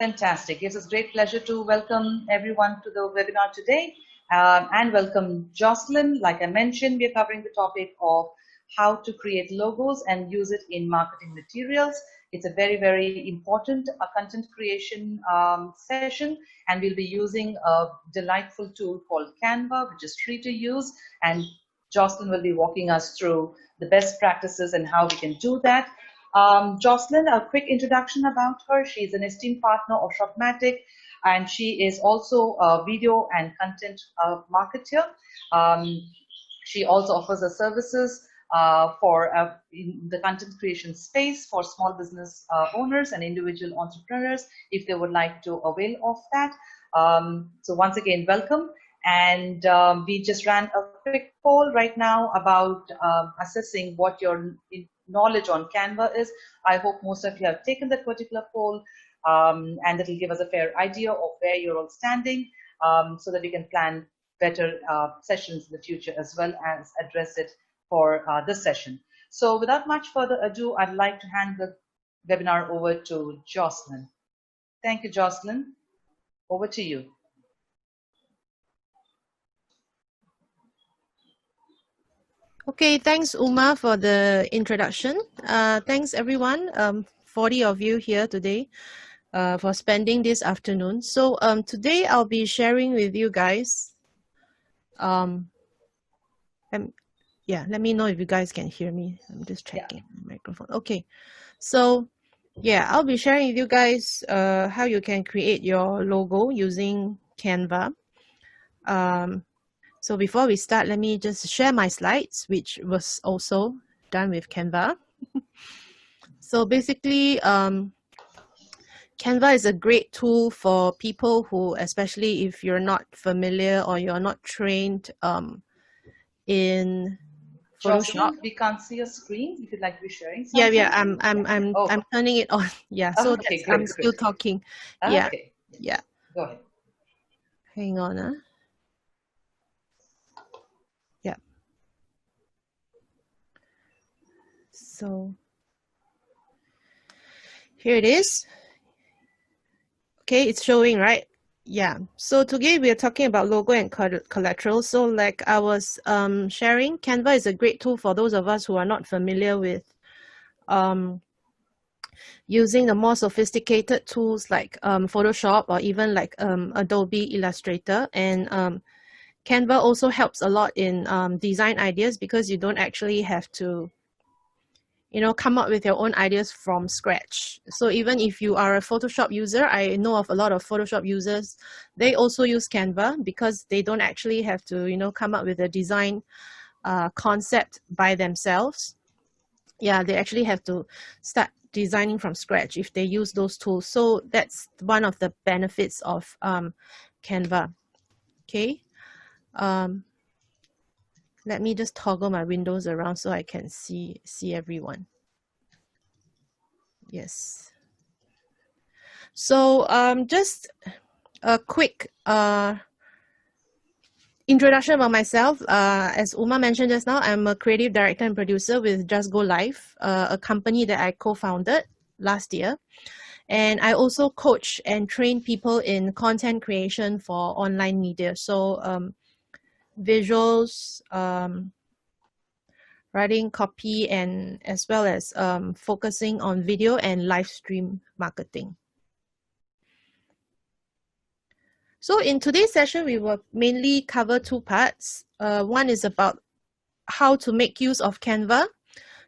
Fantastic. It's a great pleasure to welcome everyone to the webinar today and welcome Jocelyn. Like I mentioned, we're covering the topic of how to create logos and use it in marketing materials. It's a very, very important content creation session, and we'll be using a delightful tool called Canva, which is free to use, and Jocelyn will be walking us through the best practices and how we can do that. Jocelyn, a quick introduction about her. She's an esteemed partner of Shopmatic, and she is also a video and content marketer. She also offers her services for in the content creation space for small business owners and individual entrepreneurs if they would like to avail of that. So once again, welcome. And we just ran a quick poll right now about assessing what your knowledge on Canva is. I hope most of you have taken that particular poll, and that will give us a fair idea of where you're all standing, so that we can plan better sessions in the future as well as address it for this session. So without much further ado, I'd like to hand the webinar over to Jocelyn. Thank you, Jocelyn. Over to you. Okay, thanks Uma for the introduction. Thanks everyone, 40 of you here today for spending this afternoon. So today I'll be sharing with you guys, yeah, let me know if you guys can hear me. I'm just checking the microphone. Okay, so yeah, I'll be sharing with you guys how you can create your logo using Canva. So before we start, let me just share my slides, which was also done with Canva. So basically, Canva is a great tool for people who, especially if you're not familiar or you're not trained in Photoshop. Jocelyn, we can't see your screen. If you'd like to be sharing something. Yeah, I'm turning it on. Yeah, so okay, that's, I'm still talking. Yeah, okay. Yeah. Go ahead. Hang on. Yeah. So here it is. Okay, it's showing, right? Yeah. So today we are talking about logo and collateral. So like I was sharing, Canva is a great tool for those of us who are not familiar with using the more sophisticated tools like Photoshop or even like Adobe Illustrator. And Canva also helps a lot in design ideas because you don't actually have to, you know, come up with your own ideas from scratch. So even if you are a Photoshop user, I know of a lot of Photoshop users, they also use Canva because they don't actually have to, you know, come up with a design concept by themselves. Yeah, they actually have to start designing from scratch if they use those tools. So that's one of the benefits of Canva. Okay. Let me just toggle my windows around so I can see everyone. Yes. So just a quick introduction about myself. As Uma mentioned just now, I'm a creative director and producer with Just Go Live, a company that I co-founded last year. And I also coach and train people in content creation for online media. So visuals, writing copy, and as well as focusing on video and live stream marketing. So in today's session, we will mainly cover two parts. One is about how to make use of Canva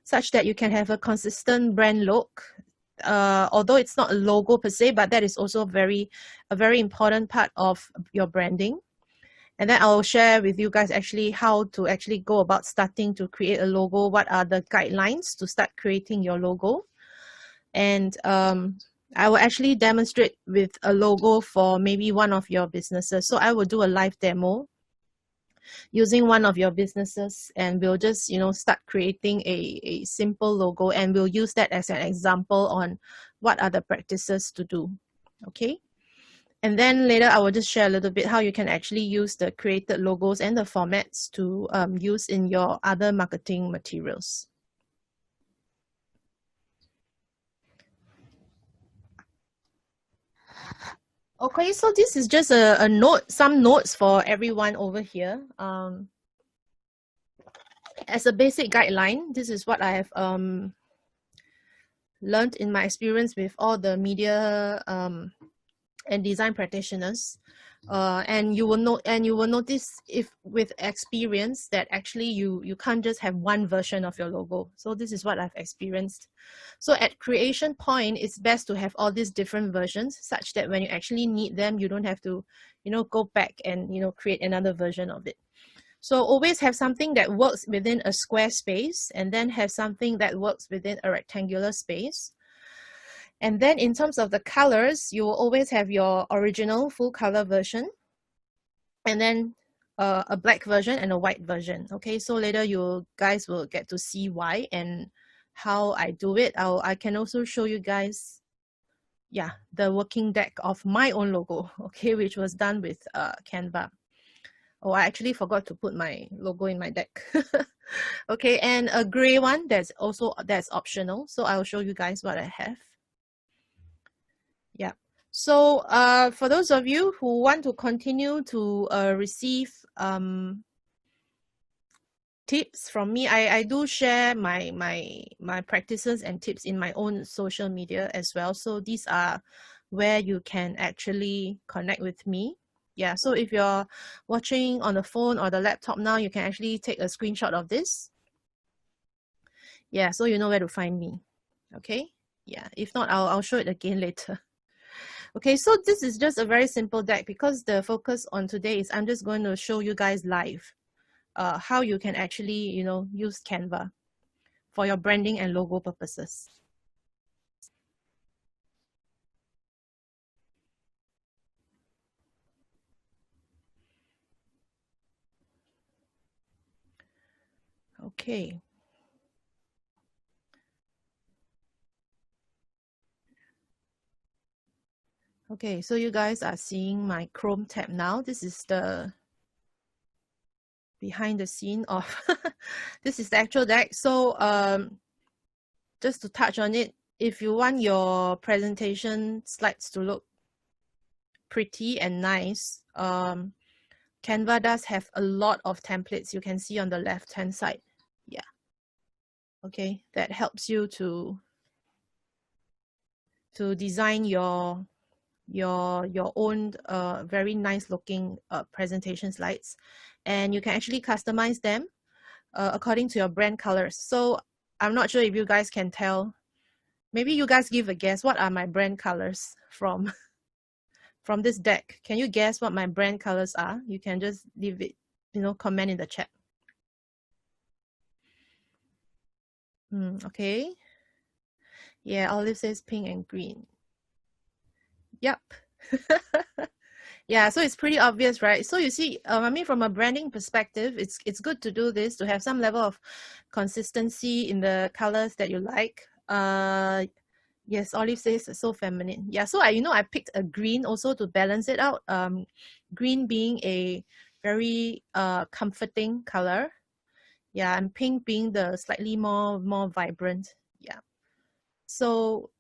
such that you can have a consistent brand look. Although it's not a logo per se, but that is also a very important part of your branding. And then I'll share with you guys actually how to actually go about starting to create a logo. What are the guidelines to start creating your logo? And I will actually demonstrate with a logo for maybe one of your businesses. So I will do a live demo using one of your businesses, and we'll just, you know, start creating a simple logo, and we'll use that as an example on what are the practices to do. Okay. And then later I will just share a little bit how you can actually use the created logos and the formats to use in your other marketing materials. Okay, so this is just a note, some notes for everyone over here. As a basic guideline, this is what I have learned in my experience with all the media and design practitioners. And you will notice if with experience that actually you can't just have one version of your logo. So this is what I've experienced. So at creation point, it's best to have all these different versions such that when you actually need them, you don't have to, go back and, create another version of it. So always have something that works within a square space, and then have something that works within a rectangular space. And then in terms of the colors, you will always have your original full color version, and then a black version and a white version. Okay, so later you guys will get to see why and how I do it. I can also show you guys, the working deck of my own logo, okay, which was done with Canva. Oh, I actually forgot to put my logo in my deck. Okay, and a gray one that's optional. So I'll show you guys what I have. Yeah. So for those of you who want to continue to receive tips from me, I do share my practices and tips in my own social media as well. So these are where you can actually connect with me. Yeah, so if you're watching on the phone or the laptop now, you can actually take a screenshot of this. Yeah, so you know where to find me. Okay, yeah, if not, I'll show it again later. Okay, so this is just a very simple deck because the focus on today is I'm just going to show you guys live how you can actually, use Canva for your branding and logo purposes. Okay. Okay, so you guys are seeing my Chrome tab now. This is the behind the scene of this is the actual deck. So just to touch on it, if you want your presentation slides to look pretty and nice, Canva does have a lot of templates you can see on the left hand side. Yeah. Okay, that helps you to design your own very nice looking presentation slides, and you can actually customize them according to your brand colors. So I'm not sure if you guys can tell. Maybe you guys give a guess. What are my brand colors from this deck? Can you guess what my brand colors are? You can just leave it, comment in the chat. Okay. Yeah, Olive says pink and green. Yep. Yeah, so it's pretty obvious, right? So you see, I mean, from a branding perspective, it's good to do this, to have some level of consistency in the colors that you like. Yes, Olive says so feminine. Yeah, so I picked a green also to balance it out. Green being a very comforting color. Yeah, and pink being the slightly more vibrant. Yeah. So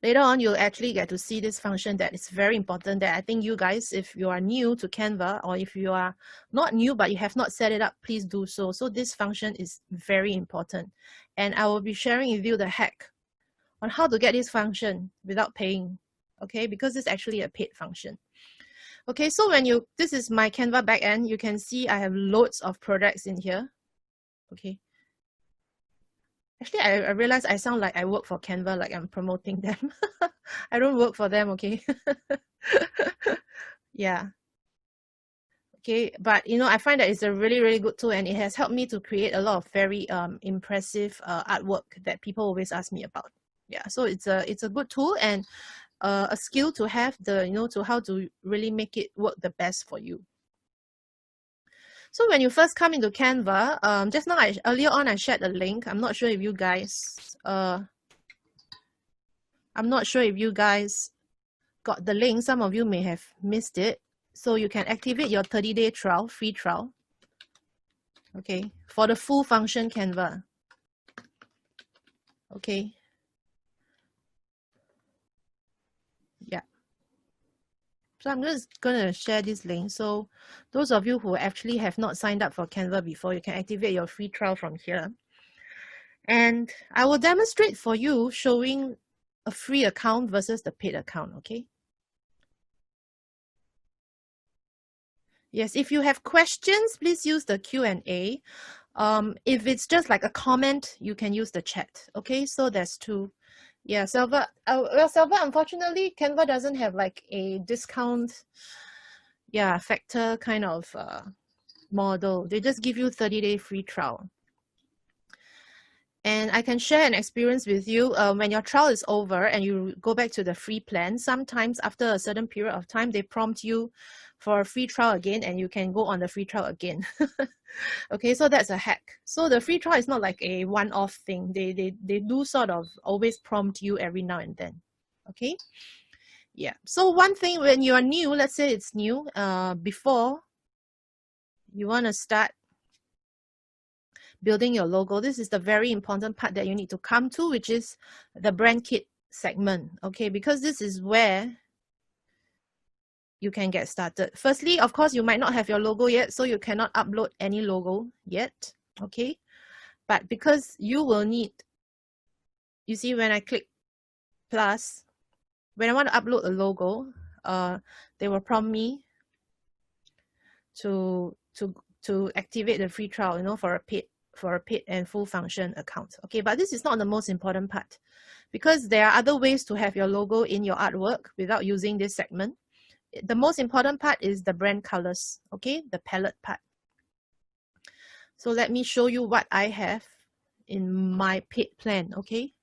later on, you'll actually get to see this function that is very important, that I think you guys, if you are new to Canva, or if you are not new but you have not set it up, please do so. So this function is very important. And I will be sharing with you the hack on how to get this function without paying, okay? Because it's actually a paid function. Okay, so this is my Canva backend, you can see I have loads of products in here, okay? Actually, I realize I sound like I work for Canva, like I'm promoting them. I don't work for them, okay? Yeah. Okay, but I find that it's a really, really good tool, and it has helped me to create a lot of very impressive artwork that people always ask me about. Yeah, so it's a good tool and a skill to have, to how to really make it work the best for you. So when you first come into Canva, just now earlier on I shared a link. I'm not sure if you guys got the link. Some of you may have missed it. So you can activate your 30-day trial, free trial. Okay, for the full function Canva. Okay. So I'm just going to share this link. So those of you who actually have not signed up for Canva before, you can activate your free trial from here. And I will demonstrate for you showing a free account versus the paid account, okay? Yes, if you have questions, please use the Q&A. If it's just like a comment, you can use the chat, okay? So there's two. Yeah, Selva, well, Selva, unfortunately, Canva doesn't have like a discount, factor kind of model. They just give you 30-day free trial. And I can share an experience with you. When your trial is over and you go back to the free plan, sometimes after a certain period of time, they prompt you for a free trial again, and you can go on the free trial again. Okay, so that's a hack. So the free trial is not like a one-off thing. They do sort of always prompt you every now and then. Okay, yeah. So one thing when you are new, let's say it's new, before you want to start building your logo, this is the very important part that you need to come to, which is the brand kit segment, okay? Because this is where you can get started. Firstly, of course, you might not have your logo yet, so you cannot upload any logo yet, okay? But because you will need, you see when I click plus, when I want to upload a logo, they will prompt me to activate the free trial, you know, for a paid and full function account. Okay, but this is not the most important part, because there are other ways to have your logo in your artwork without using this segment. The most important part is the brand colors, okay, the palette part. So let me show you what I have in my paid plan, okay?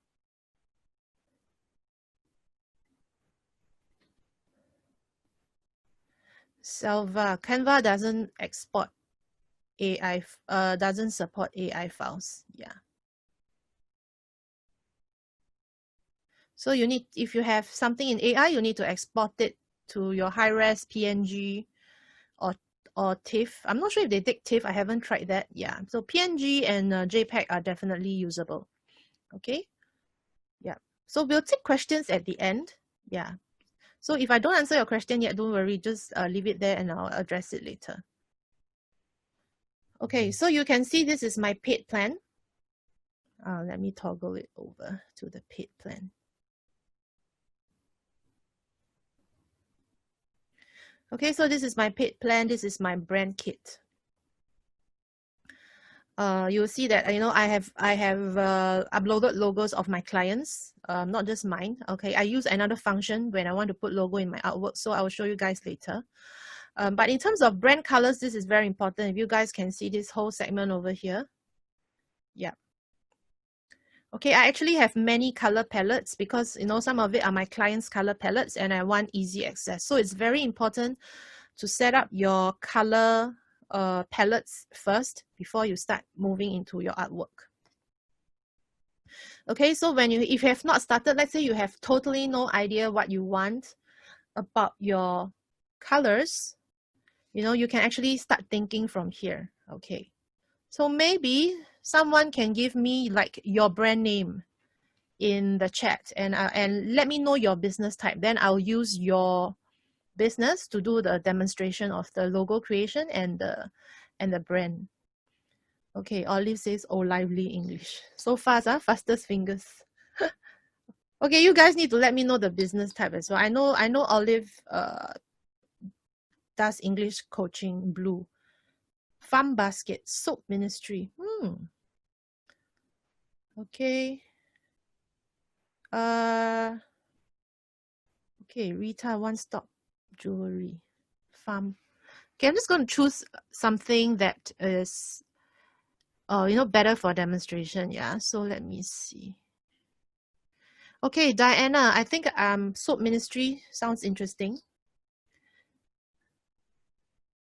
Selva, Canva doesn't export AI, doesn't support AI files, yeah. So you need, if you have something in AI, you need to export it to your high-res PNG or TIFF. I'm not sure if they take TIFF. I haven't tried that. Yeah. So PNG and JPEG are definitely usable. Okay. Yeah. So we'll take questions at the end. Yeah. So if I don't answer your question yet, don't worry. Just leave it there and I'll address it later. Okay. So you can see this is my paid plan. Let me toggle it over to the paid plan. Okay, so this is my paid plan. This is my brand kit. You'll see that, you know, I have uploaded logos of my clients, not just mine. Okay, I use another function when I want to put logo in my artwork, so I will show you guys later. But in terms of brand colors, this is very important. If you guys can see this whole segment over here. Yeah. Okay, I actually have many color palettes because, you know, some of it are my clients' color palettes and I want easy access. So it's very important to set up your color palettes first before you start moving into your artwork. Okay, so if you have not started, let's say you have totally no idea what you want about your colors, you know, you can actually start thinking from here. Okay, so maybe someone can give me like your brand name in the chat and let me know your business type. Then I'll use your business to do the demonstration of the logo creation and the brand. Okay, Olive says, oh, lively English. So fast, fastest fingers. Okay, you guys need to let me know the business type as well. I know Olive does English coaching, blue. Farm basket, soap ministry. Okay. Okay, Rita, one stop jewelry. Farm. Okay, I'm just going to choose something that is, you know, better for demonstration. Yeah, so let me see. Okay, Diana, I think soap ministry sounds interesting.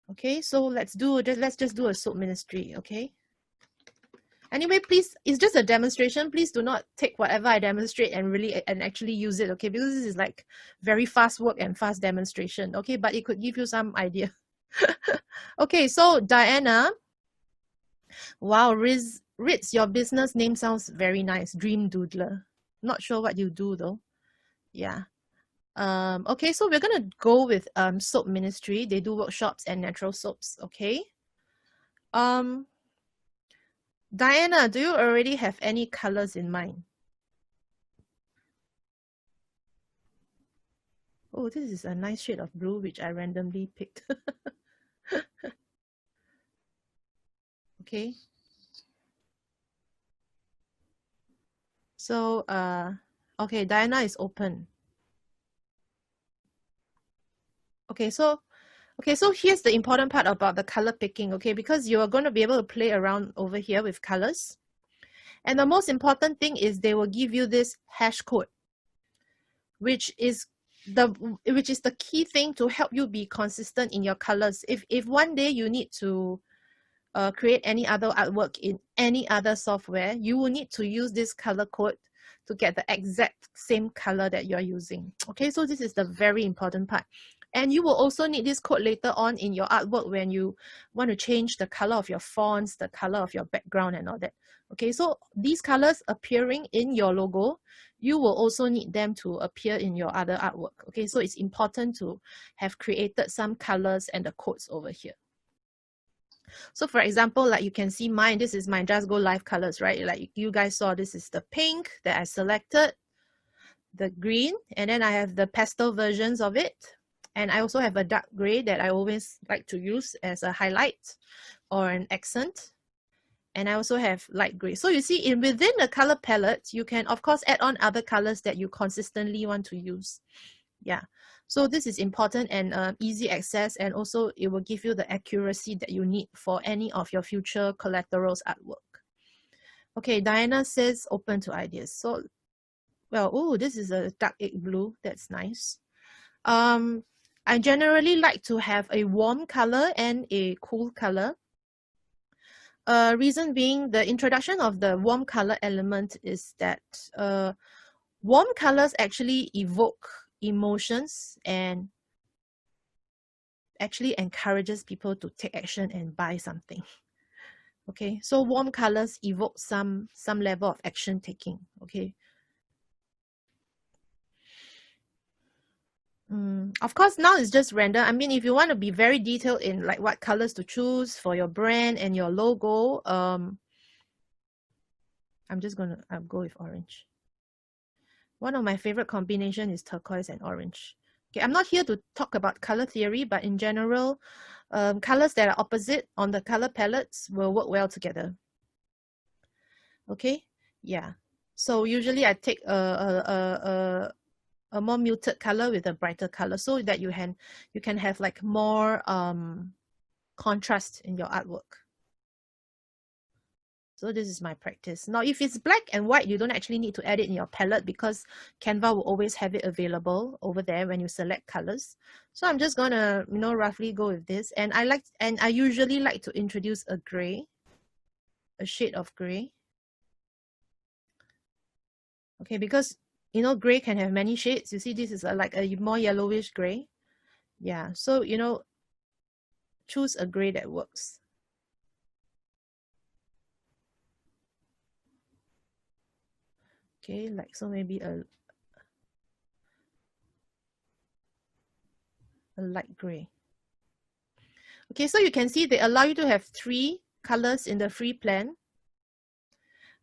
Okay, so let's just do a soap ministry. Okay. Anyway, please, it's just a demonstration. Please do not take whatever I demonstrate and actually use it. Okay, because this is like very fast work and fast demonstration. Okay, but it could give you some idea. Okay, so Diana, wow, Ritz, your business name sounds very nice. Dream Doodler. Not sure what you do though. Yeah. Okay, so we're gonna go with Soap Ministry. They do workshops and natural soaps. Okay. Diana, do you already have any colors in mind? Oh, this is a nice shade of blue which I randomly picked. Okay. So okay, Diana is open. Okay, so here's the important part about the color picking, okay, because you are going to be able to play around over here with colors. And the most important thing is they will give you this hash code, which is the key thing to help you be consistent in your colors. If one day you need to create any other artwork in any other software, you will need to use this color code to get the exact same color that you're using. Okay, so this is the very important part. And you will also need this code later on in your artwork when you want to change the color of your fonts, the color of your background and all that. Okay, so these colors appearing in your logo, you will also need them to appear in your other artwork. Okay, so it's important to have created some colors and the codes over here. So for example, like you can see mine, this is my Just Go Live colors, right? Like you guys saw, this is the pink that I selected, the green, and then I have the pastel versions of it. And I also have a dark gray that I always like to use as a highlight or an accent. And I also have light gray. So you see, within the color palette, you can of course add on other colors that you consistently want to use. Yeah. So this is important and easy access, and also it will give you the accuracy that you need for any of your future collaterals artwork. Okay, Diana says open to ideas. So, well, oh, this is a dark egg blue. That's nice. I generally like to have a warm color and a cool color. Reason being, the introduction of the warm color element is that warm colors actually evoke emotions and actually encourages people to take action and buy something. Okay, so warm colors evoke some level of action taking. Okay. Of course, now it's just random. I mean, if you want to be very detailed in like what colors to choose for your brand and your logo, I'm just gonna go with orange. One of my favorite combination is turquoise and orange. Okay, I'm not here to talk about color theory, but in general, colors that are opposite on the color palettes will work well together. Okay, yeah. So usually I take a more muted color with a brighter color so that you can have like more contrast in your artwork. So this is my practice. Now, if it's black and white, you don't actually need to add it in your palette because Canva will always have it available over there when you select colors. So I'm just gonna, roughly go with this. And I usually like to introduce a gray, a shade of gray. Okay, because gray can have many shades. You see, this is like a more yellowish gray. Yeah, so choose a gray that works. Okay, like so maybe a light gray. Okay, so you can see they allow you to have 3 colors in the free plan.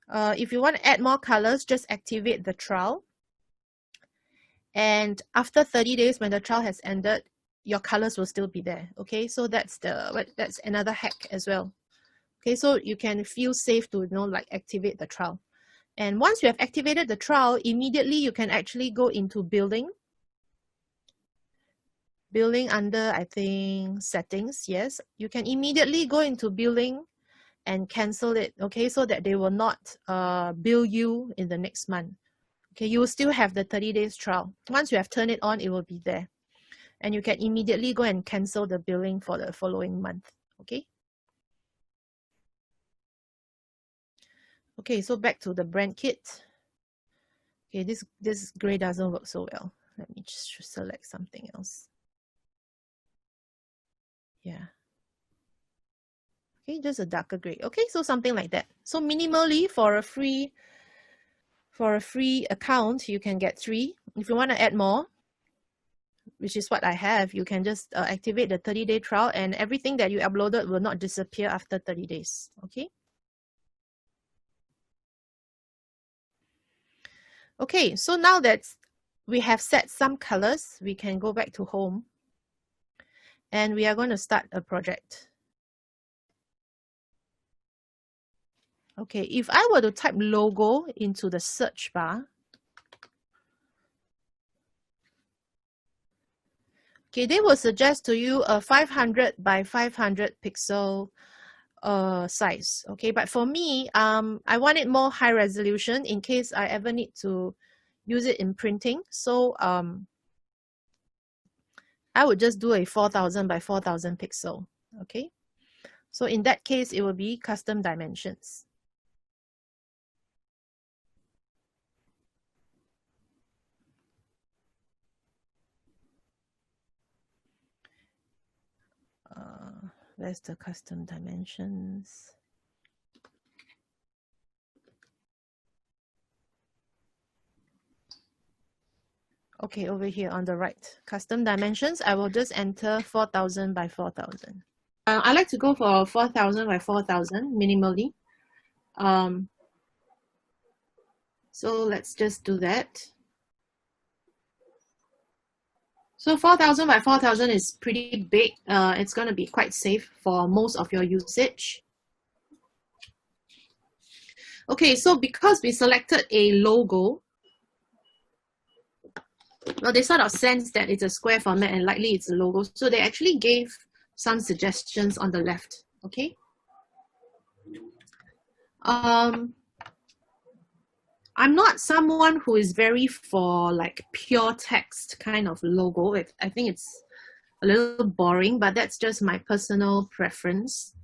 If you want to add more colors, just activate the trial. And after 30 days, when the trial has ended, your colors will still be there. Okay, so that's another hack as well. Okay, so you can feel safe to like activate the trial. And once you have activated the trial, immediately you can actually go into building under, I think, settings. Yes, you can immediately go into billing and cancel it. Okay, so that they will not bill you in the next month. Okay, you will still have the 30 days trial. Once you have turned it on, it will be there. And you can immediately go and cancel the billing for the following month. Okay. Okay, so back to the brand kit. Okay, this gray doesn't work so well. Let me just select something else. Yeah. Okay, just a darker gray. Okay, so something like that. So minimally for a free account, you can get 3. If you want to add more, which is what I have, you can just activate the 30-day trial, and everything that you uploaded will not disappear after 30 days. Okay. Okay, so now that we have set some colors, we can go back to home and we are going to start a project. Okay, if I were to type logo into the search bar, okay, they will suggest to you a 500 by 500 pixel size. Okay, but for me, I want it more high resolution in case I ever need to use it in printing. So I would just do a 4000 by 4000 pixel. Okay, so in that case, it will be custom dimensions. Where's the custom dimensions? Okay, over here on the right, custom dimensions, I will just enter 4000 by 4000. I like to go for 4000 by 4000 minimally. So let's just do that. So 4000 by 4000 is pretty big. It's going to be quite safe for most of your usage. Okay, so because we selected a logo, well, they sort of sense that it's a square format and likely it's a logo. So they actually gave some suggestions on the left, okay? I'm not someone who is very for like pure text kind of logo. I think it's a little boring, but that's just my personal preference.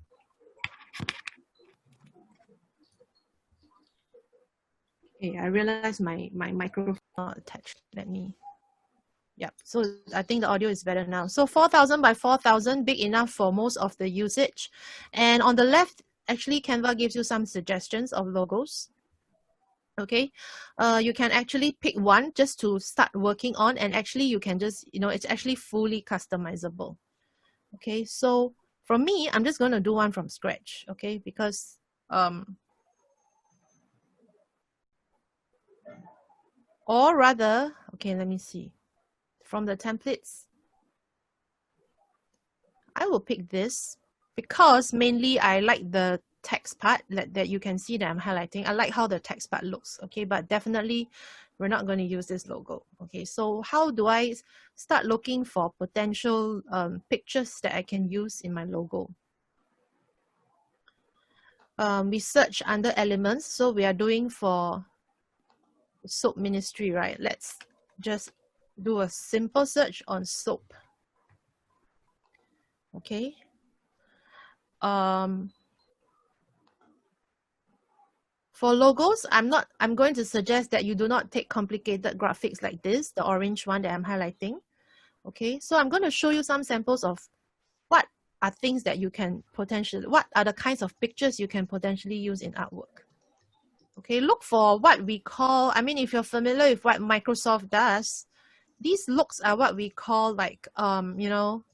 Okay, I realize my microphone is not attached. Let me, yeah, so I think the audio is better now. So 4000 by 4000, big enough for most of the usage. And on the left, actually Canva gives you some suggestions of logos. Okay, you can actually pick one just to start working on, and actually you can just, you know, it's actually fully customizable. Okay, so for me, I'm just going to do one from scratch, okay, because or rather, okay, let me see, from the templates, I will pick this because mainly I like the text part that you can see that I'm highlighting. I like how the text part looks, okay, but definitely we're not going to use this logo. Okay, so how do I start looking for potential pictures that I can use in my logo? We search under elements, so we are doing for soap ministry, right? Let's just do a simple search on soap. Okay. For logos, I'm going to suggest that you do not take complicated graphics like this, the orange one that I'm highlighting. Okay, so I'm going to show you some samples of what are things that you can potentially, what are the kinds of pictures you can potentially use in artwork. Okay, look for what we call, I mean, if you're familiar with what Microsoft does, these looks are what we call like, you know,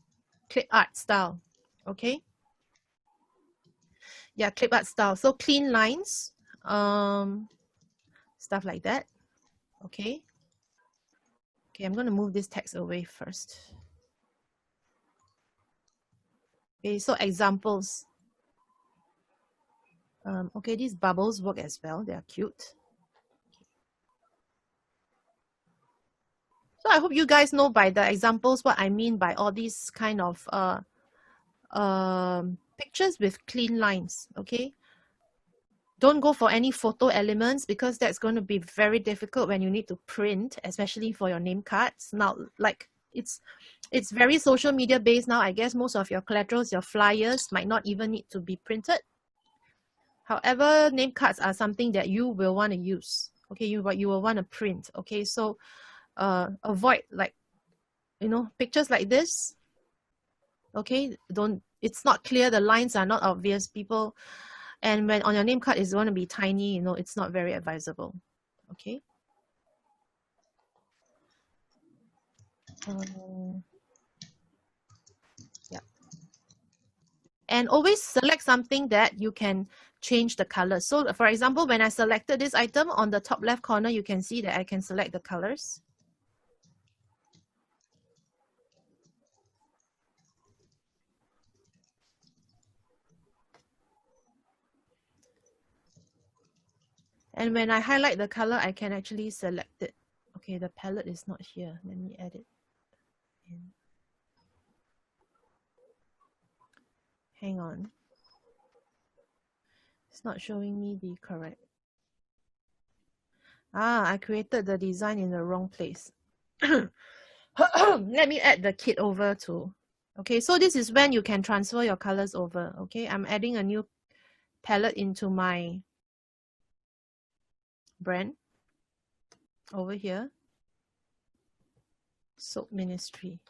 clip art style. Okay. Yeah, clip art style. So clean lines, stuff like that. Okay. Okay, I'm going to move this text away first. Okay, so examples. Okay, these bubbles work as well. They are cute. So I hope you guys know by the examples what I mean by all these kind of pictures with clean lines. Okay. Don't go for any photo elements because that's going to be very difficult when you need to print, especially for your name cards. Now, like it's very social media based now. I guess most of your collaterals, your flyers might not even need to be printed. However, name cards are something that you will want to use. Okay, you will want to print. Okay, so avoid like, you know, pictures like this. Okay, it's not clear, the lines are not obvious, people, and when on your name card it's going to be tiny, you know, it's not very advisable. Okay. Yeah. And always select something that you can change the color. So for example, when I selected this item on the top left corner, you can see that I can select the colors. And when I highlight the color, I can actually select it. Okay, the palette is not here. Let me add it in. Hang on. It's not showing me the correct. I created the design in the wrong place. Let me add the kit over to. Okay, so this is when you can transfer your colors over. Okay, I'm adding a new palette into my brand over here. Soap Ministry.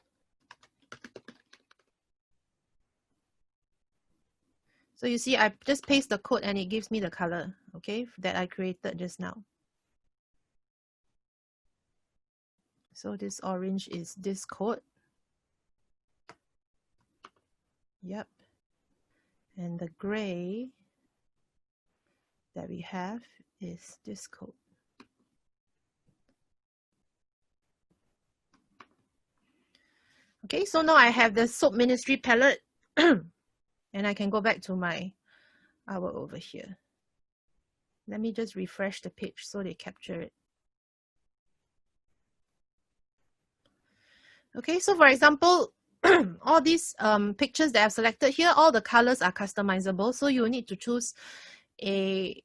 So you see, I just paste the code and it gives me the color, okay, that I created just now. So this orange is this code. Yep. And the gray that we have is this code. Okay, so now I have the Soap Ministry palette and I can go back to my artwork over here. Let me just refresh the page so they capture it. Okay, so for example, all these pictures that I've selected here, all the colors are customizable. So you need to choose a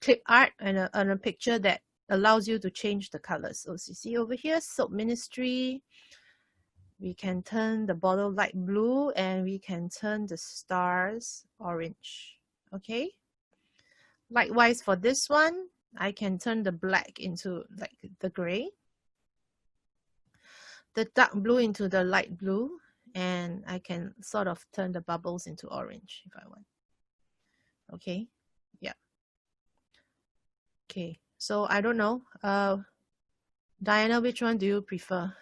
clip art and a picture that allows you to change the colors. So you see over here, Soap Ministry, we can turn the bottle light blue and we can turn the stars orange. Okay. Likewise for this one, I can turn the black into like the gray, the dark blue into the light blue, and I can sort of turn the bubbles into orange if I want. Okay. Yeah. Okay. So I don't know. Diana, which one do you prefer?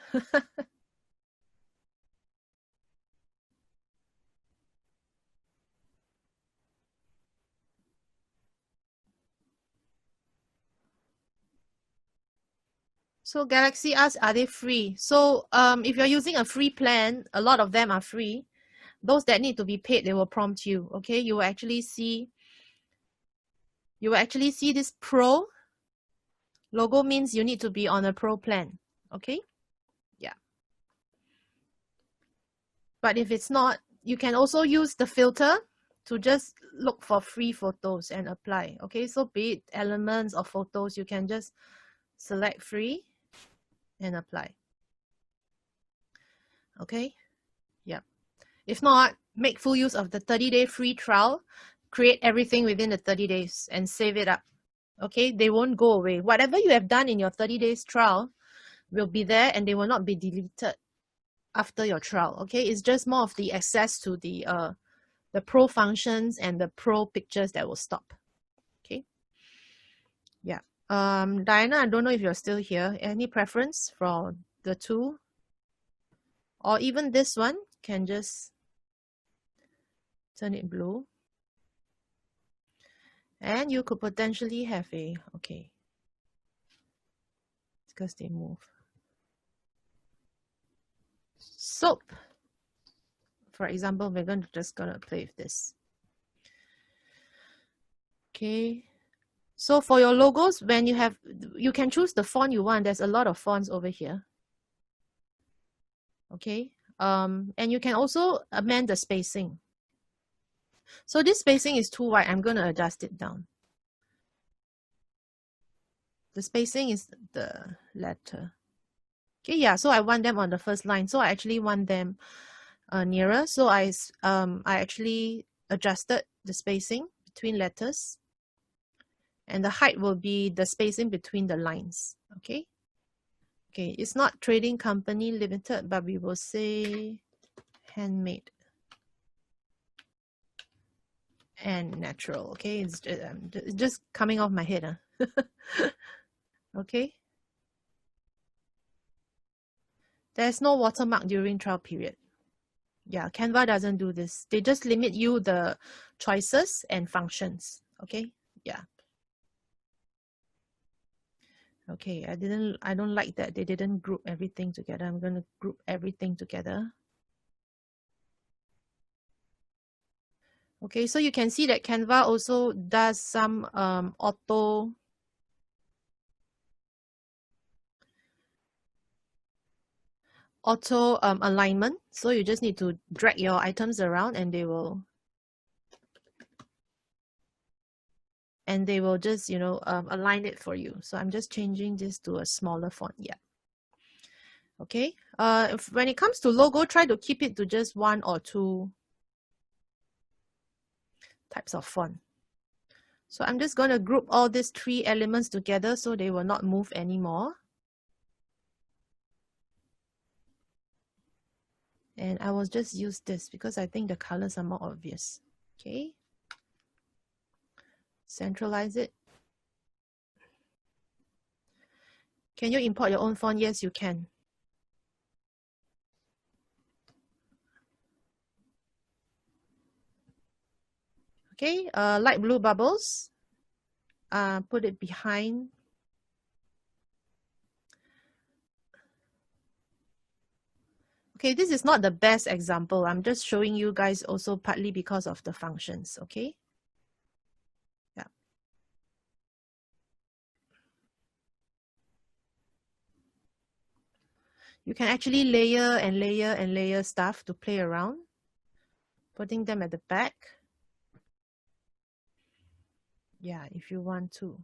So Galaxy asks, are they free? So if you're using a free plan, a lot of them are free. Those that need to be paid, they will prompt you. Okay, you will actually see this pro logo means you need to be on a pro plan. Okay, yeah. But if it's not, you can also use the filter to just look for free photos and apply. Okay, so be it elements or photos, you can just select free and apply. Okay, yeah. If not, make full use of the 30-day free trial. Create everything within the 30 days and save it up. Okay, they won't go away. Whatever you have done in your 30 days trial will be there and they will not be deleted after your trial. Okay, it's just more of the access to the pro functions and the pro pictures that will stop. Okay, yeah. Diana, I don't know if you're still here. Any preference for the two? Or even this one, can just turn it blue. And you could potentially have a, okay, because they move. Soap. For example, we're just gonna play with this. Okay. So for your logos, when you can choose the font you want. There's a lot of fonts over here. Okay. And you can also amend the spacing. So this spacing is too wide. I'm gonna adjust it down. The spacing is the letter. Okay, yeah, so I want them on the first line. So I actually want them nearer. So I actually adjusted the spacing between letters. And the height will be the spacing between the lines. Okay. Okay, it's not Trading Company Limited, but we will say handmade and natural. Okay, it's just coming off my head. Okay. There's no watermark during trial period. Yeah, Canva doesn't do this. They just limit you the choices and functions. Okay, yeah. Okay, I don't like that they didn't group everything together. I'm going to group everything together. Okay, so you can see that Canva also does some auto alignment. So you just need to drag your items around and they will just, you know, align it for you. So I'm just changing this to a smaller font. Yeah. Okay. When it comes to logo, try to keep it to just 1 or 2 types of font. So I'm just going to group all these 3 elements together so they will not move anymore. And I will just use this because I think the colors are more obvious. Okay. Centralize it. Can you import your own font? Yes, you can. Okay, light blue bubbles. Put it behind. Okay, this is not the best example. I'm just showing you guys also partly because of the functions, okay? Yeah. You can actually layer and layer and layer stuff to play around, putting them at the back. Yeah, if you want to.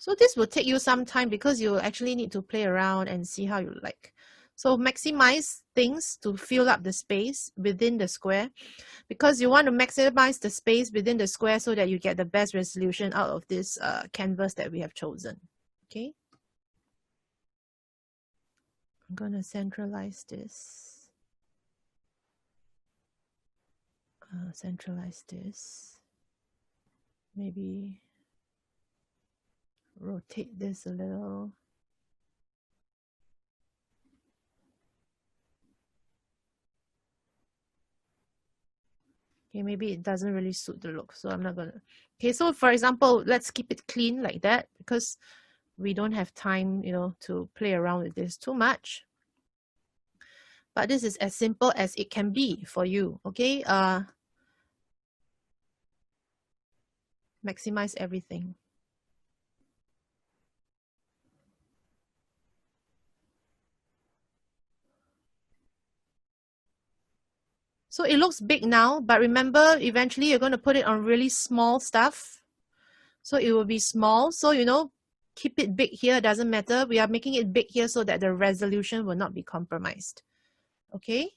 So this will take you some time because you actually need to play around and see how you like. So maximize things to fill up the space within the square because you want to maximize the space within the square so that you get the best resolution out of this canvas that we have chosen. Okay. I'm going to centralize this. Centralize this. Maybe rotate this a little. Okay, maybe it doesn't really suit the look, so I'm not gonna. Okay, so for example, let's keep it clean like that because we don't have time, you know, to play around with this too much. But this is as simple as it can be for you, okay? Maximize everything. So it looks big now, but remember, eventually you're going to put it on really small stuff. So it will be small. So, you know, keep it big here, doesn't matter. We are making it big here so that the resolution will not be compromised. Okay?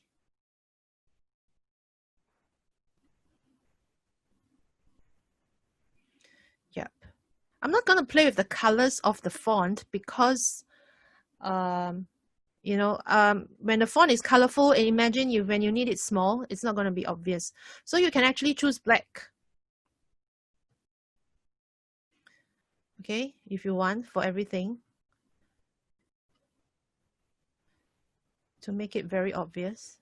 Yep. I'm not going to play with the colors of the font because, you know, when the font is colorful, and imagine when you need it small, it's not going to be obvious. So you can actually choose black. Okay, if you want, for everything, to make it very obvious.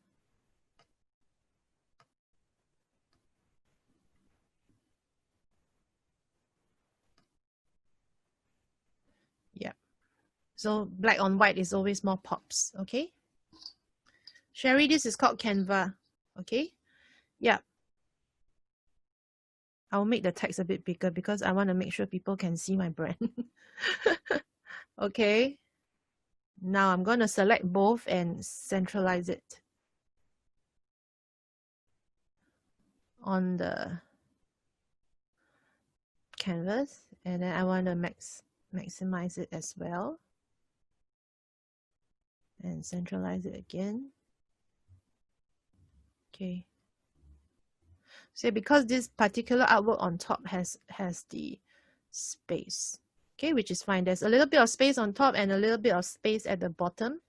Yeah. So black on white is always more pops. Okay. Sherry, this is called Canva. Okay. Yeah. I'll make the text a bit bigger because I want to make sure people can see my brand. Okay. Now I'm going to select both and centralize it on the canvas. And then I want to maximize it as well. And centralize it again. Okay. So because this particular artwork on top has the space. okay, which is fine. There's a little bit of space on top and a little bit of space at the bottom.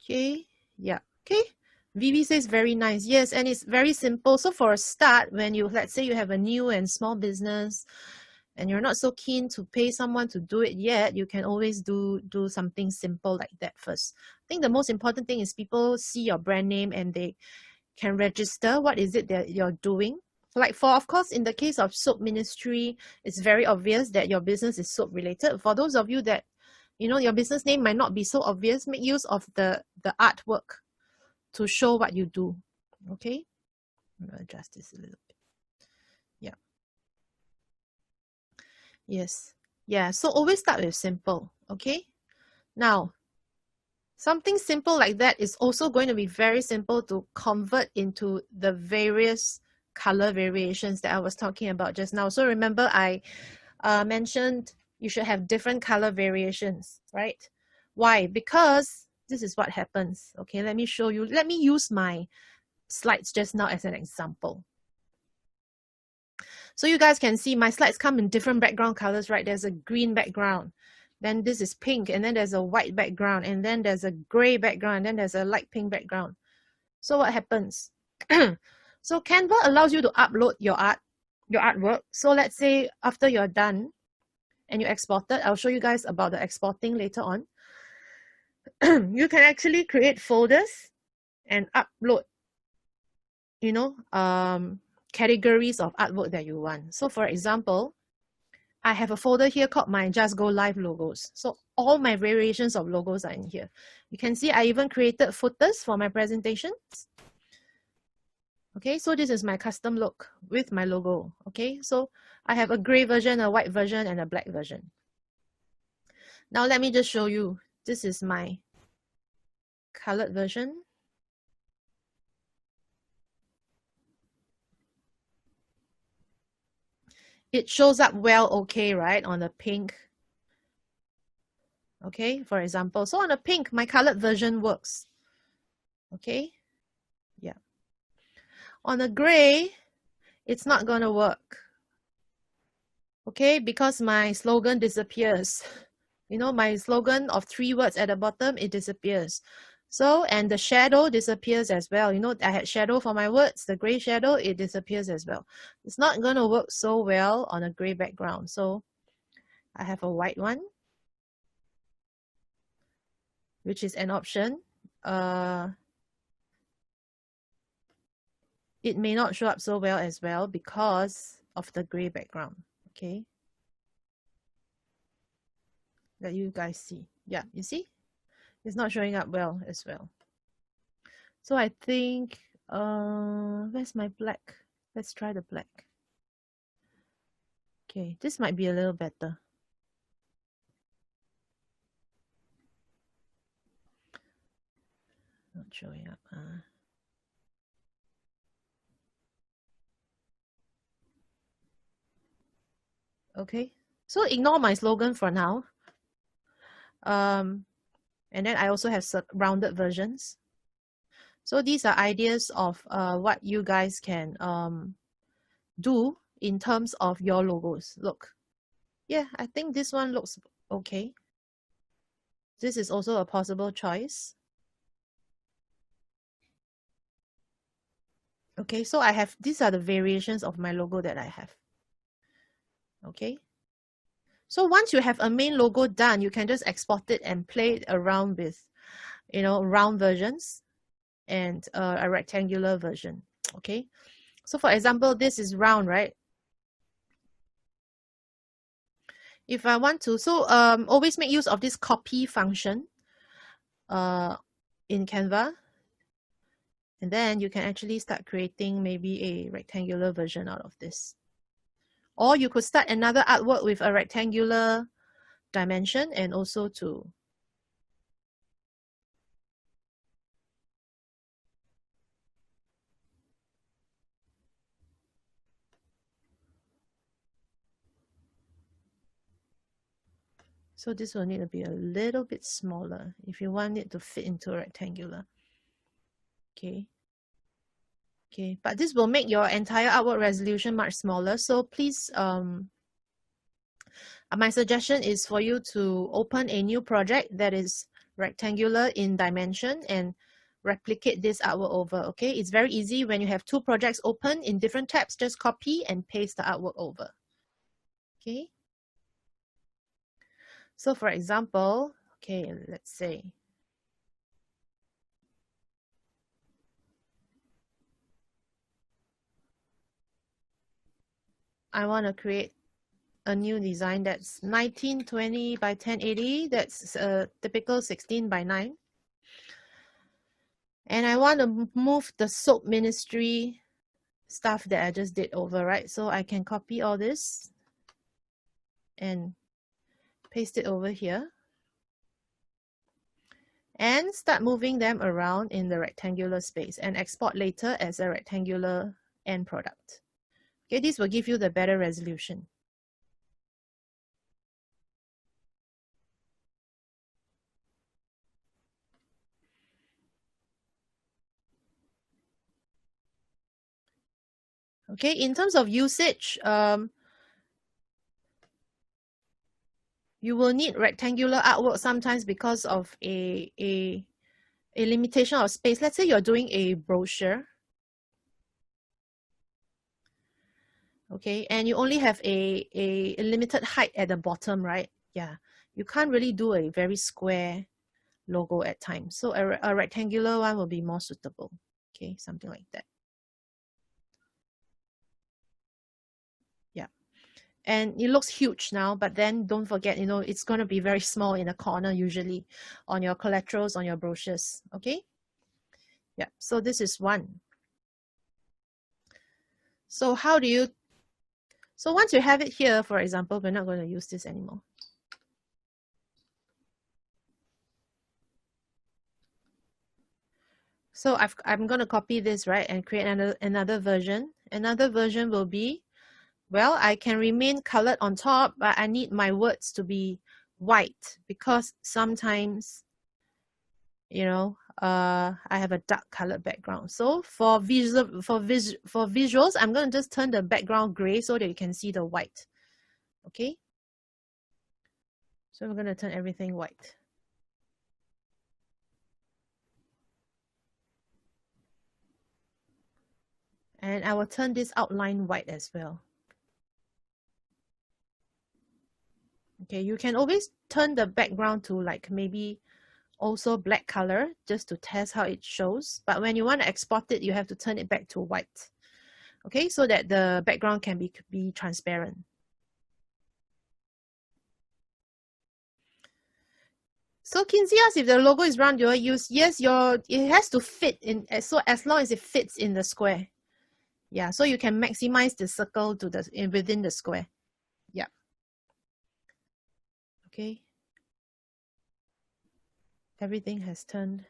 Okay, yeah, okay. Vivi says very nice. Yes, and it's very simple. So for a start, when you, let's say you have a new and small business and you're not so keen to pay someone to do it yet, you can always do something simple like that first. I think the most important thing is people see your brand name and they can register what is it that you're doing. Like for, of course, in the case of Soap Ministry, it's very obvious that your business is soap related. For those of you that, you know, your business name might not be so obvious, make use of the artwork to show what you do. Okay, I'm gonna adjust this a little bit. Yeah. Yes. Yeah. So always start with simple. Okay. Now, something simple like that is also going to be very simple to convert into the various color variations that I was talking about just now. So remember, I mentioned you should have different color variations, right? Why? Because this is what happens. Okay, let me show you. Let me use my slides just now as an example. So you guys can see my slides come in different background colors, right? There's a green background, then this is pink, and then there's a white background, and then there's a gray background, and then there's a light pink background. So what happens? So Canva allows you to upload your artwork. So let's say after you're done and you export it, I'll show you guys about the exporting later on. You can actually create folders and upload, you know, categories of artwork that you want. So for example, I have a folder here called my Just Go Live logos. So all my variations of logos are in here. You can see I even created footers for my presentations. Okay, so this is my custom look with my logo. Okay, so I have a gray version, a white version, and a black version. Now let me just show you. This is my colored version. It shows up well, okay, right, on the pink. Okay, for example. So on the pink, my colored version works. Okay, yeah. On the gray, it's not gonna work. Okay, because my slogan disappears. You know, my slogan of 3 words at the bottom, it disappears. So, and the shadow disappears as well. You know, I had shadow for my words, the gray shadow, it disappears as well. It's not gonna work so well on a gray background. So I have a white one, which is an option. It may not show up so well as well because of the gray background. Okay, that you guys see. Yeah, you see? It's not showing up well as well. So I think, where's my black? Let's try the black. Okay, this might be a little better. Not showing up. Okay, so ignore my slogan for now. And then I also have rounded versions. So these are ideas of what you guys can do in terms of your logos. Look, yeah, I think this one looks okay. This is also a possible choice. Okay, so I have, these are the variations of my logo that I have. Okay, so once you have a main logo done, you can just export it and play it around with, you know, round versions and a rectangular version. Okay, so for example, this is round, right? If I want to, so always make use of this copy function in Canva, and then you can actually start creating maybe a rectangular version out of this. Or you could start another artwork with a rectangular dimension and also to so this will need to be a little bit smaller if you want it to fit into a rectangular. Okay. Okay, but this will make your entire artwork resolution much smaller. So please My suggestion is for you to open a new project that is rectangular in dimension and replicate this artwork over, okay? It's very easy. When you have two projects open in different tabs, just copy and paste the artwork over, okay? So for example, okay, let's say, I want to create a new design that's 1920 by 1080. That's a typical 16 by 9. And I want to move the soap ministry stuff that I just did over, right? So I can copy all this and paste it over here and start moving them around in the rectangular space and export later as a rectangular end product. Okay, this will give you the better resolution. Okay, in terms of usage, you will need rectangular artwork sometimes because of a limitation of space. Let's say you're doing a brochure, okay, and you only have a limited height at the bottom, right? Yeah, you can't really do a very square logo at times. So a rectangular one will be more suitable, okay, something like that. Yeah, and it looks huge now, but then don't forget, you know, it's going to be very small in a corner usually on your collaterals, on your brochures, okay? Yeah, so this is one. So how do you, so once you have it here, for example, we're not going to use this anymore. So I'm going to copy this, right, and create another version. Another version will be, well, I can remain colored on top, but I need my words to be white because sometimes, you know, I have a dark colored background. So for visuals, I'm going to just turn the background gray so that you can see the white. Okay. So we're going to turn everything white. And I will turn this outline white as well. Okay, you can always turn the background to like maybe also black color just to test how it shows. But when you want to export it, you have to turn it back to white. Okay, so that the background can be transparent. So Kinsey asks if the logo is round, you use, yes, it has to fit in, so as long as it fits in the square. Yeah, so you can maximize the circle to the within the square. Yeah. Okay. Everything has turned.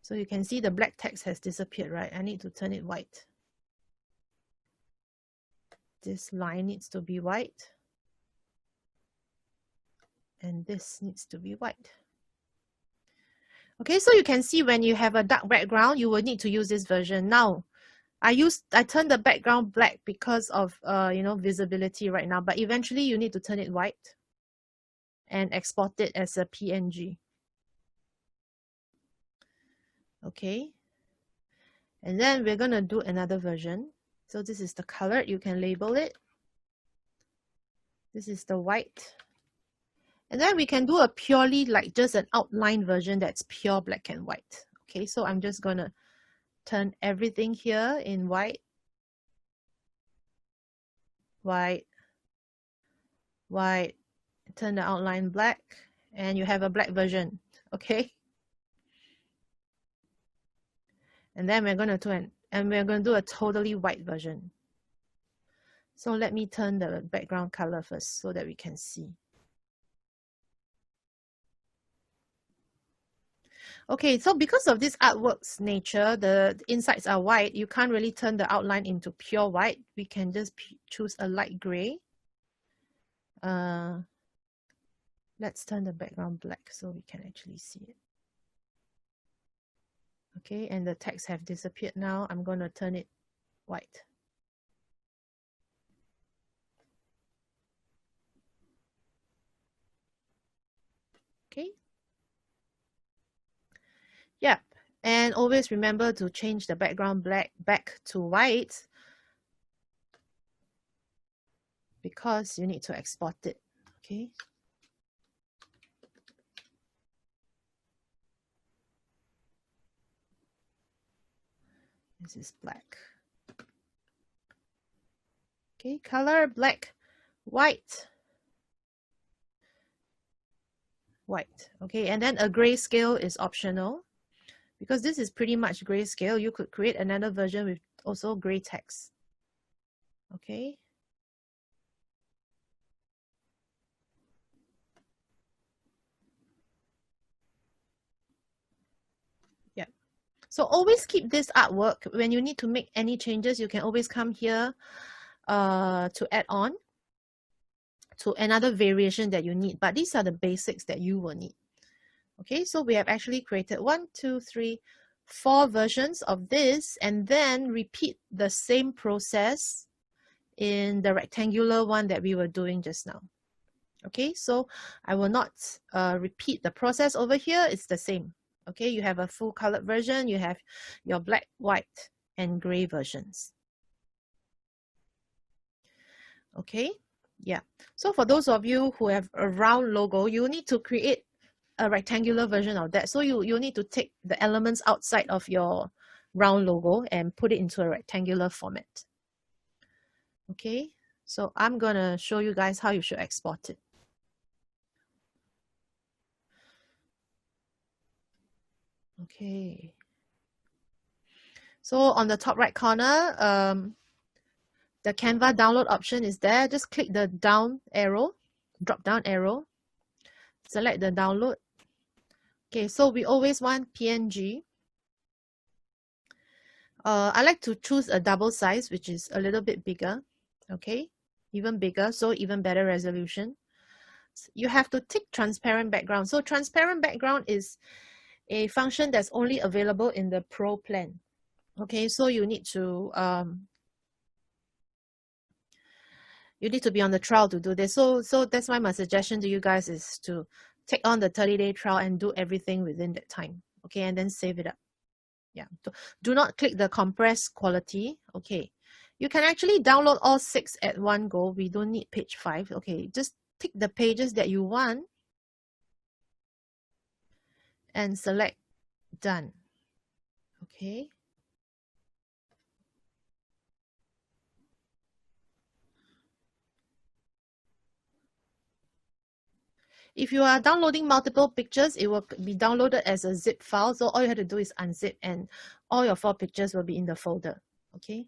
So you can see the black text has disappeared, right? I need to turn it white. This line needs to be white. And this needs to be white. Okay, so you can see when you have a dark background, you will need to use this version. Now, I turned the background black because of you know, visibility right now, but eventually you need to turn it white and export it as a PNG. Okay. And then we're going to do another version. So this is the color, you can label it. This is the white. And then we can do a purely like just an outline version that's pure black and white. Okay, so I'm just going to turn everything here in white, white, white, turn the outline black, and you have a black version. Okay. And then we're going to do a totally white version. So let me turn the background color first so that we can see. Okay, so because of this artwork's nature, the insides are white, you can't really turn the outline into pure white. We can just choose a light gray. Let's turn the background black so we can actually see it. Okay, and the text have disappeared now. I'm going to turn it white. Okay. Yep. And always remember to change the background black back to white because you need to export it. Okay. This is black. Okay, color black, white, white. Okay, and then a grayscale is optional because this is pretty much grayscale. You could create another version with also gray text. Okay. Yeah. So always keep this artwork. When you need to make any changes, you can always come here to add on to another variation that you need. But these are the basics that you will need. Okay, so we have actually created 1, 2, 3, 4 versions of this, and then repeat the same process in the rectangular one that we were doing just now. Okay, so I will not repeat the process over here. It's the same. Okay, you have a full colored version, you have your black, white, and gray versions. Okay, yeah. So for those of you who have a round logo, you need to create a rectangular version of that. So you need to take the elements outside of your round logo and put it into a rectangular format. Okay, so I'm gonna show you guys how you should export it. Okay. So on the top right corner, the Canva download option is there. Just click the down arrow, drop down arrow, select the download. Okay, so we always want PNG. I like to choose a double size, which is a little bit bigger. Okay, even bigger, so even better resolution. You have to tick transparent background. So transparent background is a function that's only available in the Pro plan. Okay, so you need to be on the trial to do this. So that's why my suggestion to you guys is to take on the 30-day trial and do everything within that time. Okay, and then save it up. Yeah, do not click the compress quality. Okay, you can actually download all 6 at one go. We don't need page 5. Okay, just tick the pages that you want and select done. Okay. If you are downloading multiple pictures, it will be downloaded as a zip file. So all you have to do is unzip and all your 4 pictures will be in the folder. Okay.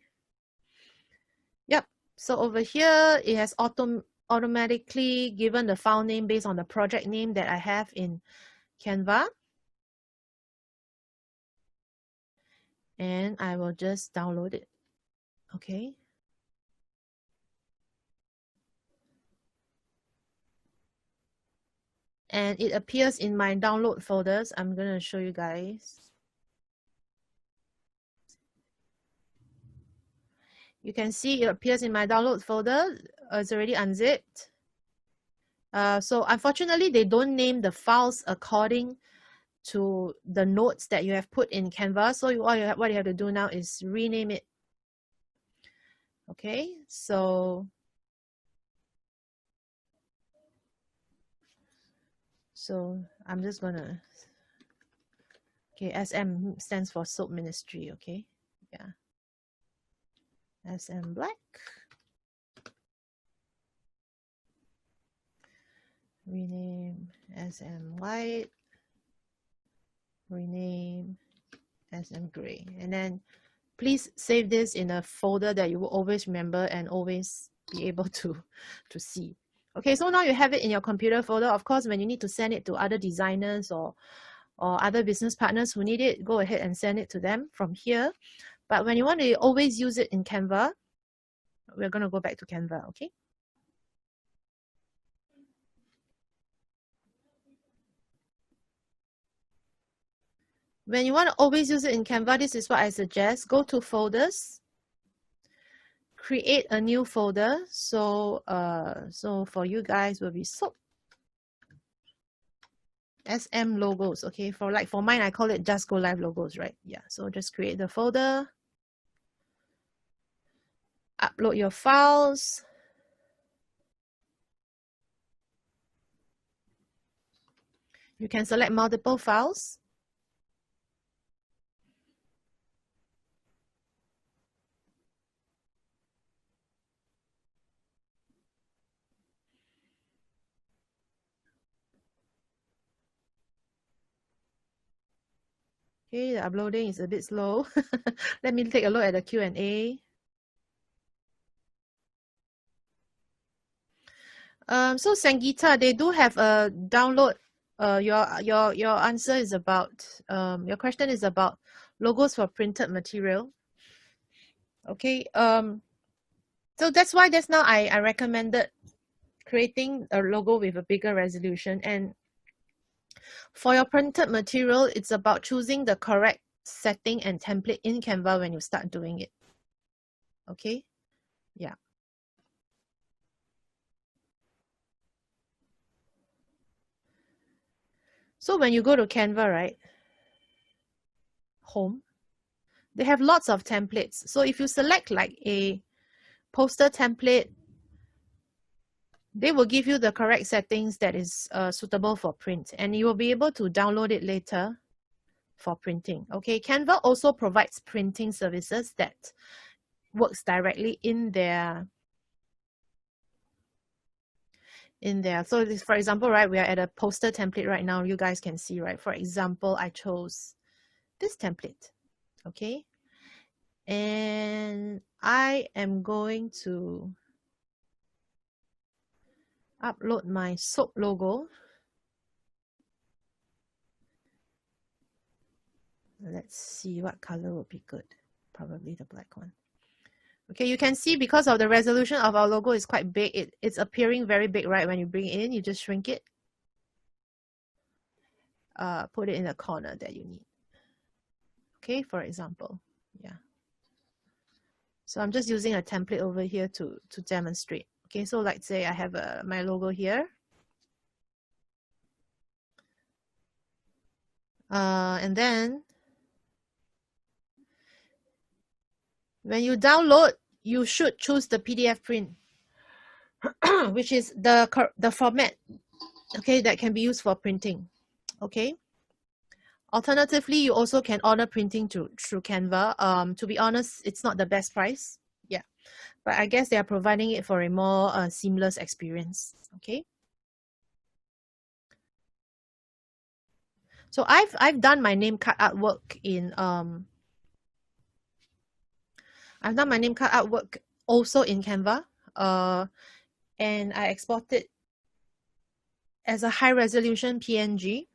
Yep. So over here, it has automatically given the file name based on the project name that I have in Canva. And I will just download it. Okay. And it appears in my download folders. I'm going to show you guys. You can see it appears in my download folder. It's already unzipped. So unfortunately, they don't name the files according to the notes that you have put in Canva. So what you have to do now is rename it. Okay, so I'm just gonna, okay, SM stands for Soap Ministry. Okay, yeah, SM black, rename SM white, rename SM gray, and then please save this in a folder that you will always remember and always be able to see. Okay, so now you have it in your computer folder. Of course, when you need to send it to other designers or other business partners who need it, go ahead and send it to them from here. But when you want to always use it in Canva, we're going to go back to Canva, okay? When you want to always use it in Canva, this is what I suggest. Go to folders, create a new folder. So for you guys will be soap. SM logos. Okay, for mine, I call it Just Go Live logos, right? Yeah, so just create the folder, upload your files. You can select multiple files. Okay, the uploading is a bit slow. Let me take a look at the Q&A. So Sangeeta, they do have a download. Your answer is about your question is about logos for printed material. Okay. So that's why just now I recommended creating a logo with a bigger resolution. And for your printed material, it's about choosing the correct setting and template in Canva when you start doing it. Okay. Yeah. So when you go to Canva, right? Home, they have lots of templates. So if you select like a poster template, they will give you the correct settings that is suitable for print, and you will be able to download it later for printing. Okay, Canva also provides printing services that works directly in their so this, for example, right, we are at a poster template right now. You guys can see, right? For example, I chose this template. Okay, and I am going to upload my soap logo. Let's see what color will be good. Probably the black one. Okay, you can see because of the resolution of our logo is quite big, it's appearing very big, right? When you bring it in, you just shrink it. Put it in the corner that you need. Okay, for example, yeah. So I'm just using a template over here to demonstrate. Okay, so let's say I have my logo here. And then when you download, you should choose the PDF print, which is the format, okay, that can be used for printing. Okay. Alternatively, you also can order printing through Canva. To be honest, it's not the best price. Yeah, but I guess they are providing it for a more seamless experience. Okay. So I've done my name cut artwork in I've done my name cut artwork also in Canva. And I exported as a high resolution PNG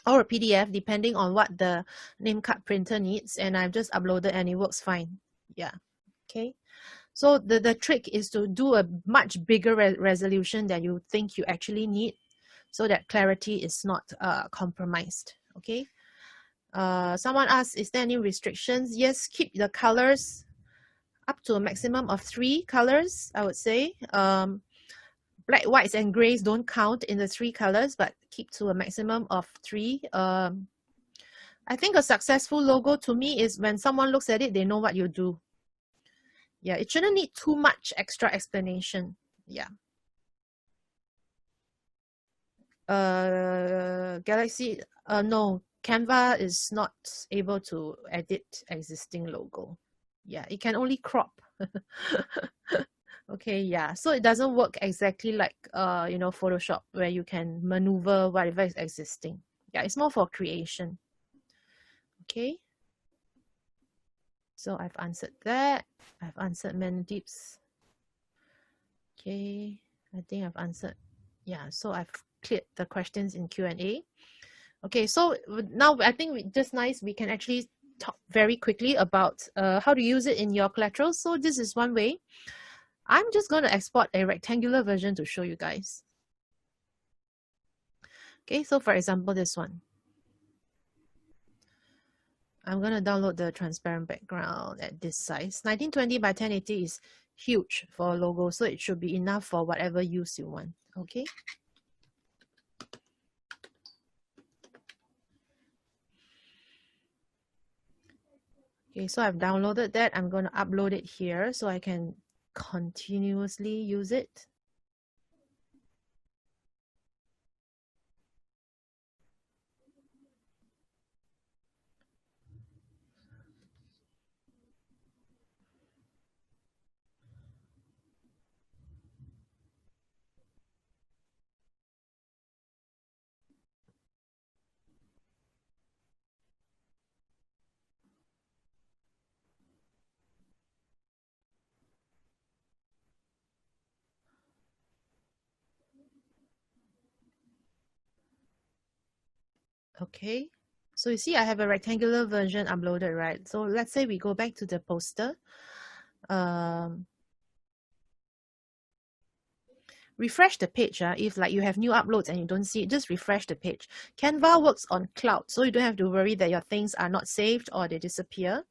or a PDF, depending on what the name cut printer needs, and I've just uploaded and it works fine. Yeah. Okay. So the trick is to do a much bigger resolution than you think you actually need, so that clarity is not compromised. Okay. Someone asked, is there any restrictions? Yes, keep the colors up to a maximum of 3 colors, I would say. Black, whites, and grays don't count in the 3 colors, but keep to a maximum of 3. I think a successful logo to me is when someone looks at it, they know what you do. Yeah, it shouldn't need too much extra explanation. Yeah. Galaxy, no, Canva is not able to edit existing logo. Yeah, it can only crop. Okay, yeah, so it doesn't work exactly like you know, Photoshop, where you can maneuver whatever is existing. Yeah, it's more for creation. Okay, so I've answered that. I've answered Mandeep's. Okay, I think I've answered. Yeah, so I've cleared the questions in Q&A. Okay, so now I think just nice we can actually talk very quickly about how to use it in your collaterals. So this is one way. I'm just going to export a rectangular version to show you guys. Okay, so for example, this one. I'm going to download the transparent background at this size. 1920 by 1080 is huge for a logo, so it should be enough for whatever use you want. Okay. Okay, so I've downloaded that. I'm going to upload it here so I can continuously use it. Okay, so you see I have a rectangular version uploaded, right? So let's say we go back to the poster. Refresh the page. If like you have new uploads and you don't see it, just refresh the page. Canva works on cloud, so you don't have to worry that your things are not saved or they disappear.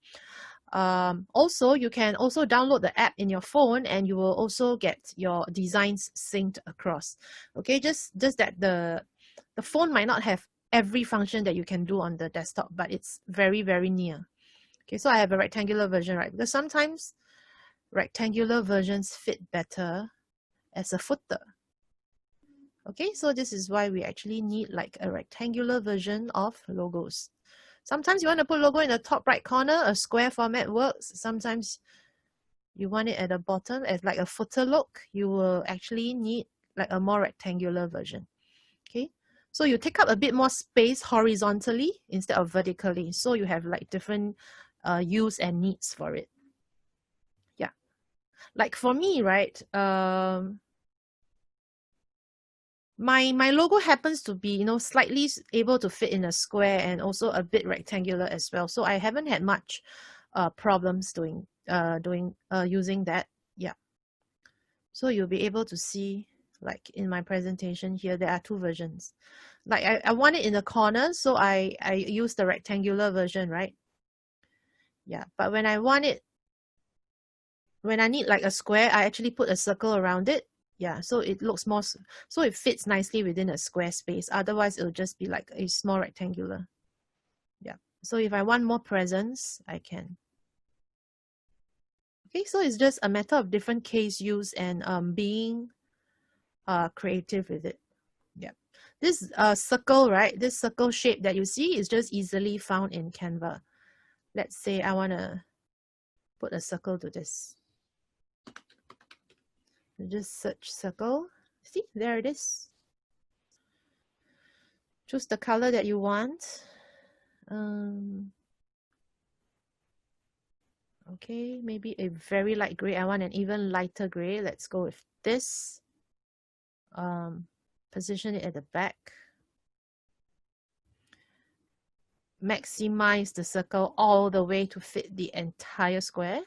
Also, you can also download the app in your phone and you will also get your designs synced across. Okay, just that the phone might not have every function that you can do on the desktop, but it's very, very near. Okay, so I have a rectangular version, right? Because sometimes rectangular versions fit better as a footer. Okay, so this is why we actually need like a rectangular version of logos. Sometimes you want to put logo in the top right corner, a square format works. Sometimes you want it at the bottom as like a footer look. You will actually need like a more rectangular version. Okay, so you take up a bit more space horizontally instead of vertically. So you have like different use and needs for it. Yeah, like for me, right? My logo happens to be, slightly able to fit in a square and also a bit rectangular as well. So I haven't had much problems using that. Yeah. So you'll be able to see, like in my presentation here, there are two versions. Like I want it in the corner, so I use the rectangular version, right? Yeah. But when I need like a square, I actually put a circle around it. Yeah, so it looks more, so it fits nicely within a square space. Otherwise, it'll just be like a small rectangular. Yeah, so if I want more presence, I can. Okay, so it's just a matter of different case use and being creative with it. Yeah, this circle, right? This circle shape that you see is just easily found in Canva. Let's say I want to put a circle to this. You just search circle. See, there it is. Choose the color that you want. Okay, maybe a very light gray. I want an even lighter gray. Let's go with this. Position it at the back. Maximize the circle all the way to fit the entire square.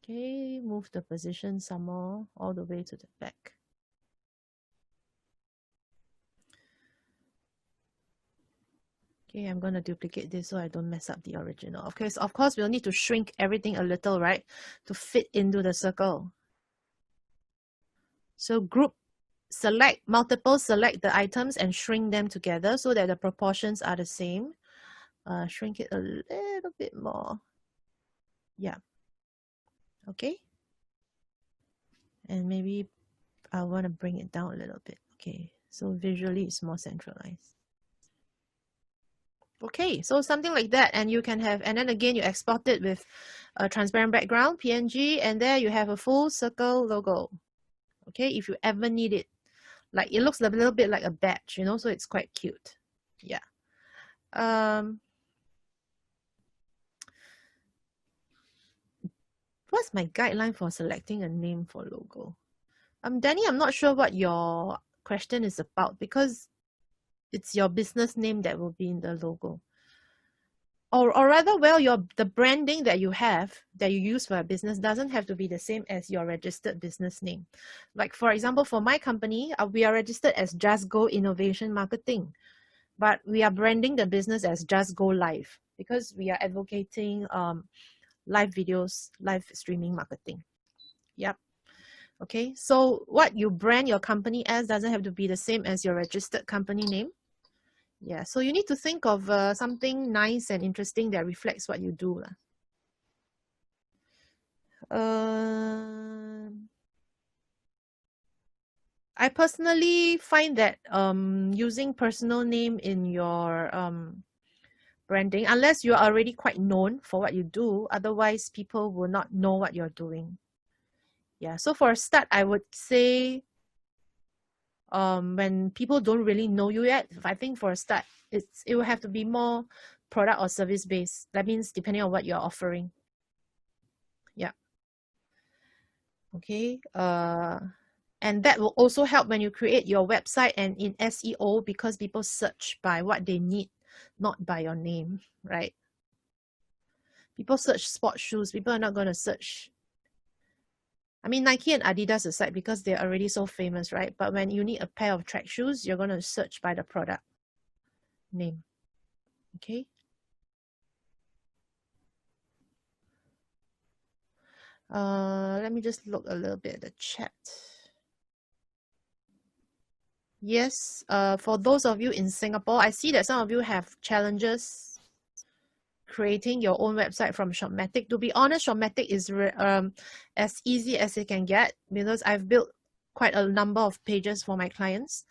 Okay, move the position some more all the way to the back. Okay, I'm going to duplicate this so I don't mess up the original. Okay, so of course we'll need to shrink everything a little, right, to fit into the circle. So select the items and shrink them together so that the proportions are the same. Shrink it a little bit more. Yeah. Okay. And maybe I want to bring it down a little bit. Okay. So visually it's more centralized. Okay, so something like that, and you can have, and then again you export it with a transparent background, PNG, and there you have a full circle logo. Okay, if you ever need it. Like it looks a little bit like a badge, so it's quite cute. Yeah. What's my guideline for selecting a name for logo? Danny, I'm not sure what your question is about because it's your business name that will be in the logo. Or rather, well, the branding that you have, that you use for a business doesn't have to be the same as your registered business name. Like for example, for my company, we are registered as Just Go Innovation Marketing, but we are branding the business as Just Go Live because we are advocating live videos, live streaming marketing. Yep. Okay, so what you brand your company as doesn't have to be the same as your registered company name. Yeah, so you need to think of something nice and interesting that reflects what you do. I personally find that using personal name in your branding, unless you are already quite known for what you do, otherwise people will not know what you're doing. Yeah, so for a start, I would say when people don't really know you yet, I think for a start, it will have to be more product or service based. That means depending on what you're offering. Yeah. Okay. And that will also help when you create your website and in SEO, because people search by what they need, not by your name, right? People search sports shoes. People are not going to search. I mean, Nike and Adidas aside, because they're already so famous, right? But when you need a pair of track shoes, you're going to search by the product name. Okay. Let me just look a little bit at the chat. Yes, for those of you in Singapore, I see that some of you have challenges creating your own website from Shopmatic. To be honest, Shopmatic is as easy as it can get, because I've built quite a number of pages for my clients.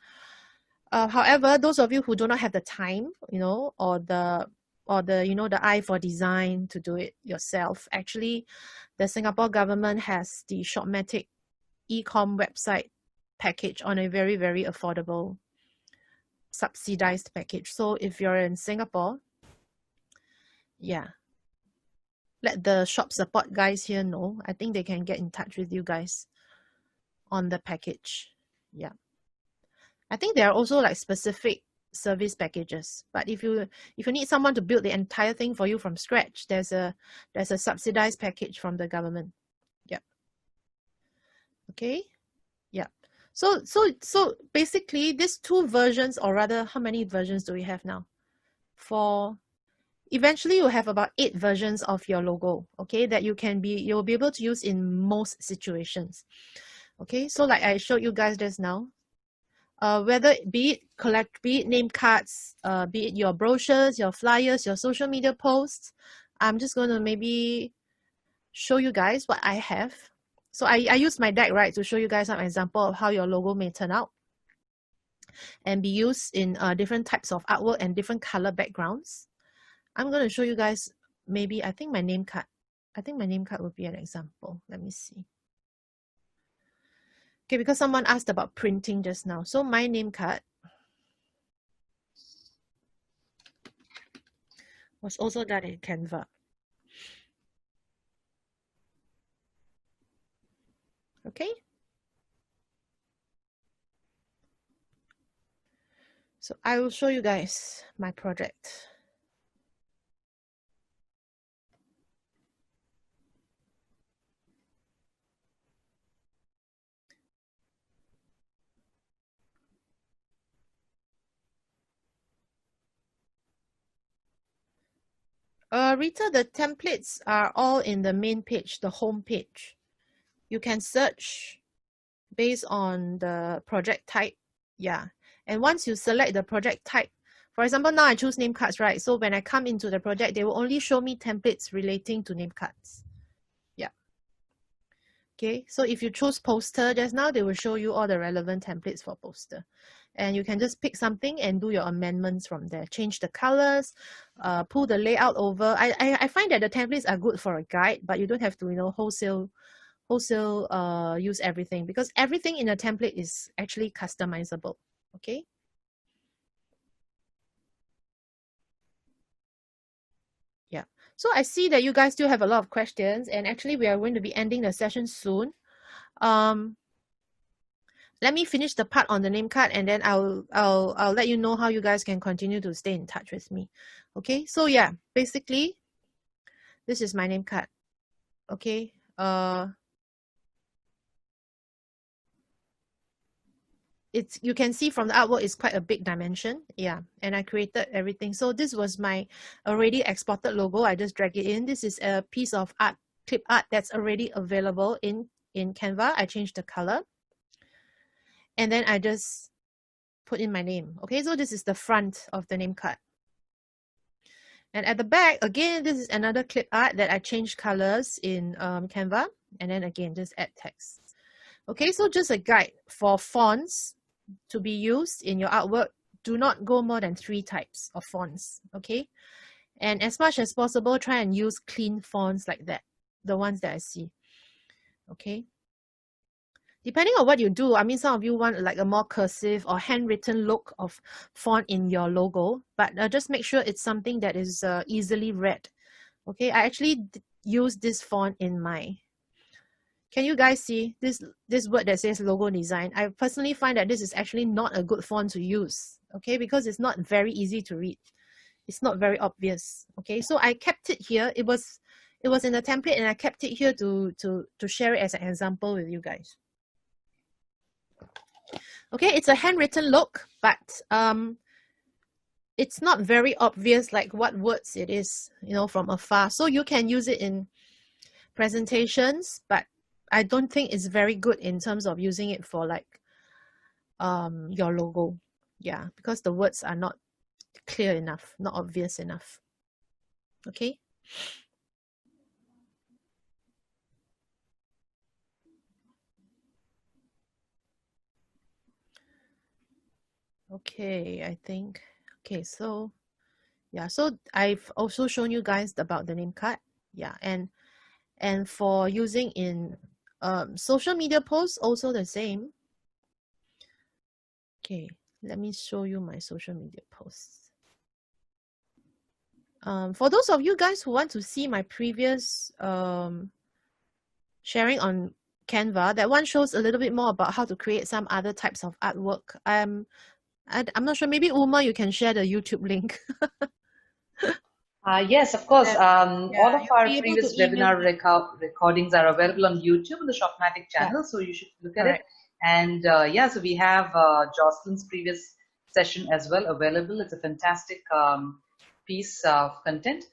However, those of you who do not have the time, or the the eye for design to do it yourself, actually, the Singapore government has the Shopmatic e-com website package on a very, very affordable, subsidized package. So if you're in Singapore, yeah, let the shop support guys here know. I think they can get in touch with you guys on the package. Yeah. I think there are also like specific service packages, but if you need someone to build the entire thing for you from scratch, there's a subsidized package from the government. Yeah. Okay. Yeah. So basically these two versions, or rather, how many versions do we have now? Eventually you'll have about 8 versions of your logo, okay, that you'll be able to use in most situations. Okay, so like I showed you guys just now, whether be it name cards, be it your brochures, your flyers, your social media posts. I'm just going to maybe show you guys what I have. So I use my deck, right, to show you guys some example of how your logo may turn out and be used in different types of artwork and different color backgrounds. I'm going to show you guys maybe, I think my name card would be an example. Let me see. Okay, because someone asked about printing just now. So my name card was also done in Canva. Okay. So I will show you guys my project. Rita, the templates are all in the main page, the home page. You can search based on the project type. Yeah. And once you select the project type, for example, now I choose name cards, right? So when I come into the project, they will only show me templates relating to name cards. Yeah. Okay. So if you choose poster just now, they will show you all the relevant templates for poster. And you can just pick something and do your amendments from there. Change the colors, pull the layout over. I find that the templates are good for a guide, but you don't have to, wholesale use everything, because everything in a template is actually customizable. Okay. Yeah. So I see that you guys still have a lot of questions, and actually we are going to be ending the session soon. Let me finish the part on the name card, and then I'll let you know how you guys can continue to stay in touch with me. Okay. So yeah, basically this is my name card. Okay. You can see from the artwork, it's quite a big dimension. Yeah. And I created everything. So this was my already exported logo. I just drag it in. This is a piece of art, clip art, that's already available in Canva. I changed the color. And then I just put in my name. Okay, so this is the front of the name card. And at the back, again, this is another clip art that I changed colors in Canva. And then again, just add text. Okay, so just a guide for fonts to be used in your artwork. Do not go more than 3 types of fonts. Okay, and as much as possible, try and use clean fonts like that, the ones that I see. Okay. Depending on what you do, I mean, some of you want like a more cursive or handwritten look of font in your logo, but just make sure it's something that is easily read. Okay, I actually use this font in my, can you guys see this word that says logo design? I personally find that this is actually not a good font to use, okay, because it's not very easy to read. It's not very obvious, okay? So I kept it here. It was in the template and I kept it here to share it as an example with you guys. Okay, it's a handwritten look, but it's not very obvious like what words it is, you know, from afar. So you can use it in presentations, but I don't think it's very good in terms of using it for like your logo. Yeah, because the words are not clear enough, not obvious enough. Okay. Okay, I think, okay, so yeah, so I've also shown you guys about the name card. Yeah, and for using in social media posts, also the same. Okay, let me show you my social media posts. For those of you guys who want to see my previous sharing on Canva, that one shows a little bit more about how to create some other types of artwork. I'm not sure, maybe Uma, you can share the YouTube link. Yes, of course. All of our be able previous to email webinar recordings are available on YouTube on the Shopmatic channel, so you should look at it. And yeah, so we have Jocelyn's previous session as well available. It's a fantastic piece of content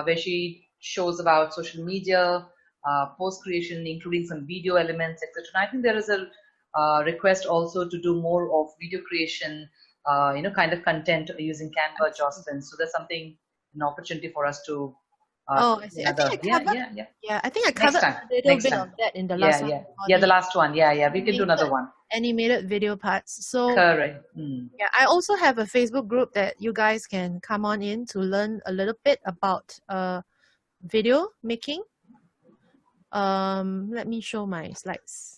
where she shows about social media, post creation, including some video elements, etc. And I think there is a request also to do more of video creation, you know, kind of content using Canva, Jocelyn. So that's something, an opportunity for us to oh, I see. I think I covered, I think I covered a little bit of that in the last one. Yeah, the last one. Yeah, we can do another one. Animated video parts. So correct. Yeah, I also have a Facebook group that you guys can come on in to learn a little bit about video making. Let me show my slides.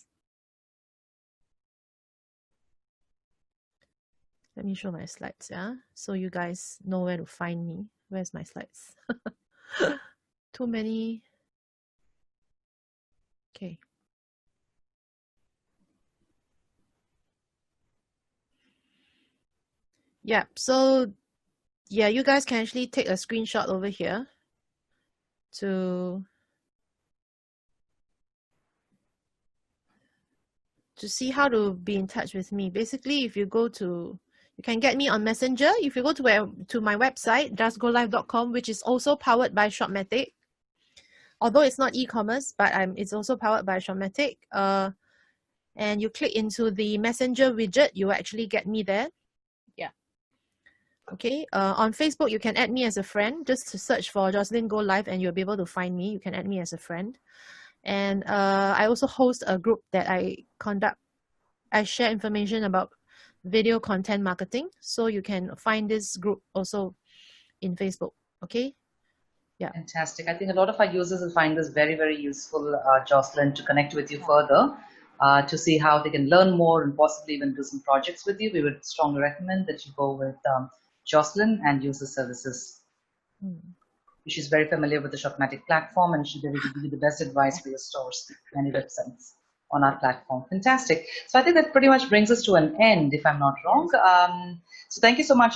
Let me show my slides, yeah, so you guys know where to find me. Where's my slides? Too many. Okay. Yeah, so yeah, you guys can actually take a screenshot over here to see how to be in touch with me. Basically, if you go to, you can get me on Messenger. If you go to my website, justgolive.com, which is also powered by Shopmatic. Although it's not e-commerce, but it's also powered by Shopmatic. And you click into the Messenger widget, you actually get me there. Yeah. Okay. On Facebook, you can add me as a friend. Just to search for Jocelyn Goh Live and you'll be able to find me. You can add me as a friend. And I also host a group that I share information about video content marketing. So you can find this group also in Facebook. Okay. Yeah. Fantastic. I think a lot of our users will find this very, very useful, Jocelyn, to connect with you further, to see how they can learn more and possibly even do some projects with you. We would strongly recommend that you go with Jocelyn and use the services. She's very familiar with the Shopmatic platform and she'll be able to give you the best advice for your stores and your websites on our platform. Fantastic. So I think that pretty much brings us to an end, if I'm not wrong. So thank you so much.